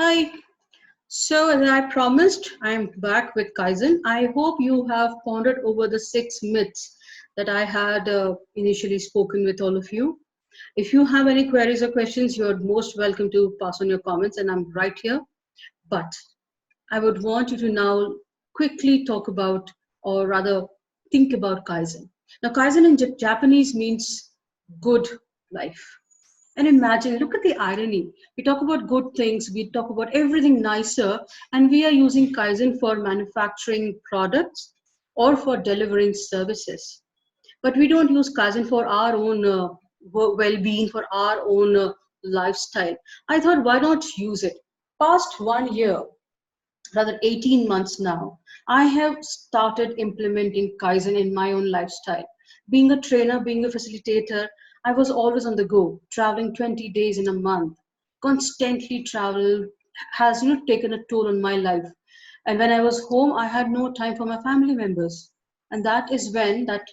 Hi. So, as I promised, I am back with Kaizen. I hope you have pondered over the six myths that I had initially spoken with all of you. If you have any queries or questions, you're most welcome to pass on your comments, and I'm right here. But I would want you to now quickly talk about, or rather, think about Kaizen. Now, Kaizen in Japanese means good life. And imagine, look at the irony. We talk about good things, we talk about everything nicer, and we are using Kaizen for manufacturing products or for delivering services. But we don't use Kaizen for our own well being, for our own lifestyle. I thought, why not use it? Past 1 year, rather 18 months now, I have started implementing Kaizen in my own lifestyle. Being a trainer, being a facilitator, I was always on the go, traveling 20 days in a month. Constantly travel has taken a toll on my life. And when I was home, I had no time for my family members. And that is when that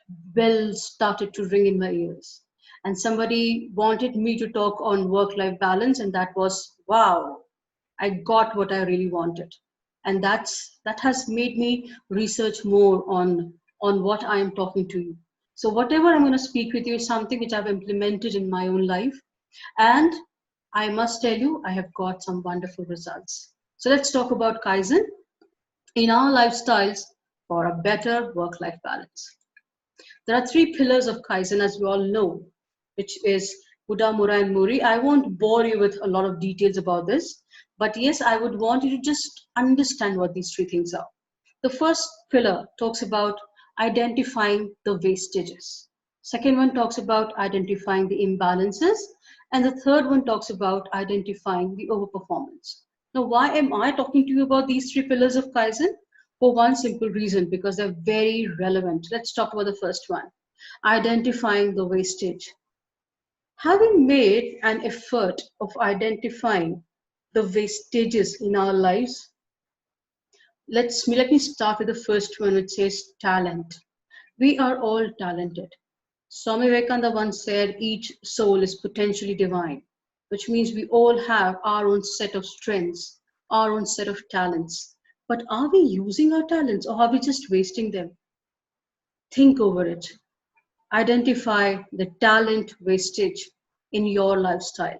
bell started to ring in my ears. And somebody wanted me to talk on work-life balance, and that was wow, I got what I really wanted. And that has made me research more on what I am talking to you. So whatever I'm going to speak with you is something which I've implemented in my own life. And I must tell you, I have got some wonderful results. So let's talk about Kaizen in our lifestyles for a better work-life balance. There are three pillars of Kaizen, as we all know, which is Buddha, Mura, and Muri. I won't bore you with a lot of details about this, but yes, I would want you to just understand what these three things are. The first pillar talks about identifying the wastages. Second one talks about identifying the imbalances, and the third one talks about identifying the overperformance. Now, why am I talking to you about these three pillars of Kaizen? For one simple reason, because they're very relevant. Let's talk about the first one, identifying the wastage. Having made an effort of identifying the wastages in our lives, let me start with the first one, which says talent. We are all talented. Swami Vivekananda once said each soul is potentially divine, which means we all have our own set of strengths, our own set of talents. But are we using our talents or are we just wasting them? Think over it. Identify the talent wastage in your lifestyle.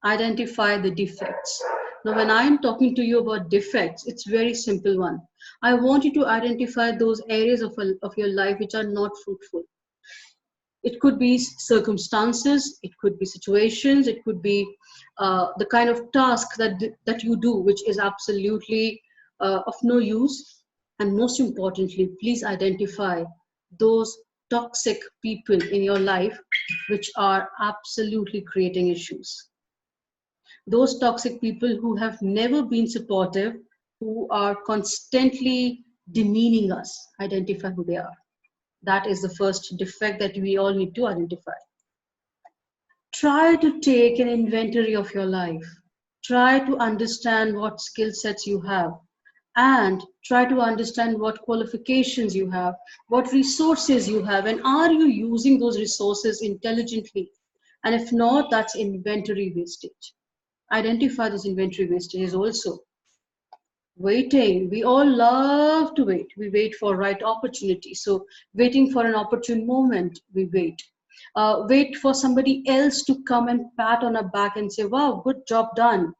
Identify the defects. Now, when I am talking to you about defects, it's very simple one. I want you to identify those areas of your life which are not fruitful. It could be circumstances, it could be situations, it could be the kind of task that you do which is absolutely of no use. And most importantly, please identify those toxic people in your life which are absolutely creating issues. Those toxic people who have never been supportive, who are constantly demeaning us, identify who they are. That is the first defect that we all need to identify. Try to take an inventory of your life. Try to understand what skill sets you have and try to understand what qualifications you have, what resources you have, and are you using those resources intelligently? And if not, that's inventory wastage. Identify those inventory wastages also. Waiting, we all love to wait. We wait for right opportunity. So waiting for an opportune moment, we wait. Wait for somebody else to come and pat on our back and say, wow, good job done.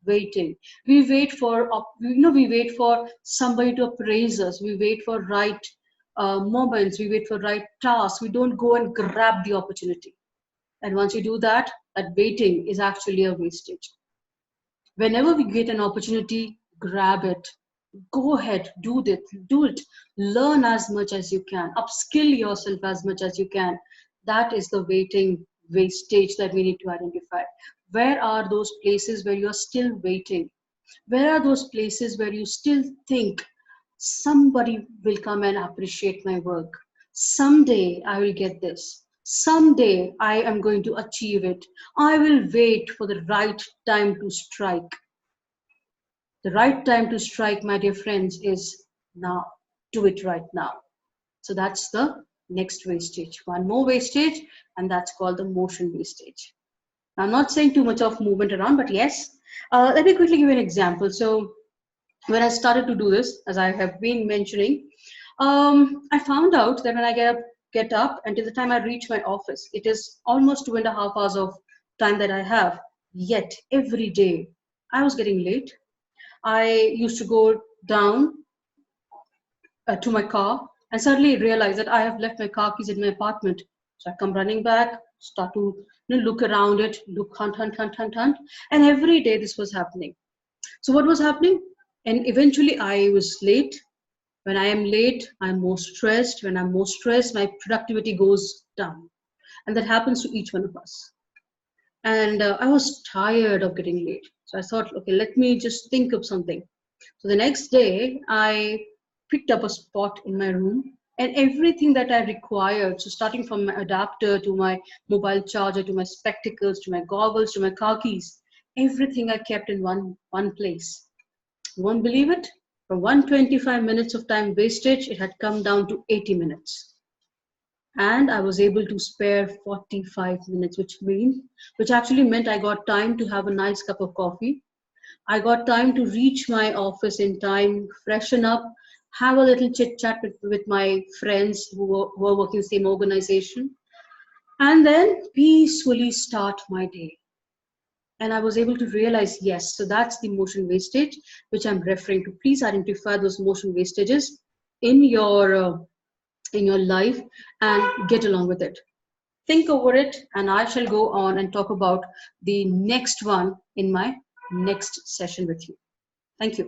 Waiting. We wait for we wait for somebody to appraise us. We wait for right moments. We wait for right tasks. We don't go and grab the opportunity. And once you do that, that waiting is actually a wastage. Whenever we get an opportunity, grab it. Go ahead, do it. Learn as much as you can. Upskill yourself as much as you can. That is the waiting wastage that we need to identify. Where are those places where you're still waiting? Where are those places where you still think somebody will come and appreciate my work? Someday I will get this. Someday I am going to achieve it. I will wait for the right time to strike. The right time to strike, my dear friends, is now. Do it right now. So that's the next wastage. One more wastage, and that's called the motion wastage. I'm not saying too much of movement around, but yes, Let me quickly give you an example. So when I started to do this, as I have been mentioning, I found out that when I get up until the time I reach my office, it is almost 2.5 hours of time that I have. Yet every day I was getting late. I used to go down to my car and suddenly realize that I have left my car keys in my apartment. So I come running back, start to look around it, look, hunt, hunt, hunt, hunt, hunt. And every day this was happening. So what was happening? And eventually I was late. When I am late, I'm more stressed. When I'm more stressed, my productivity goes down. And that happens to each one of us. And I was tired of getting late. So I thought, okay, let me just think of something. So the next day, I picked up a spot in my room and everything that I required, so starting from my adapter to my mobile charger to my spectacles to my goggles to my car keys, everything I kept in one place. You won't believe it? From 125 minutes of time wastage, it had come down to 80 minutes. And I was able to spare 45 minutes, which actually meant I got time to have a nice cup of coffee. I got time to reach my office in time, freshen up, have a little chit chat with my friends who are working in the same organization, and then peacefully start my day. And I was able to realize, yes, so that's the motion wastage which I'm referring to. Please identify those motion wastages in your uh, in your life and get along with it. Think over it, and I shall go on and talk about the next one in my next session with you. Thank you.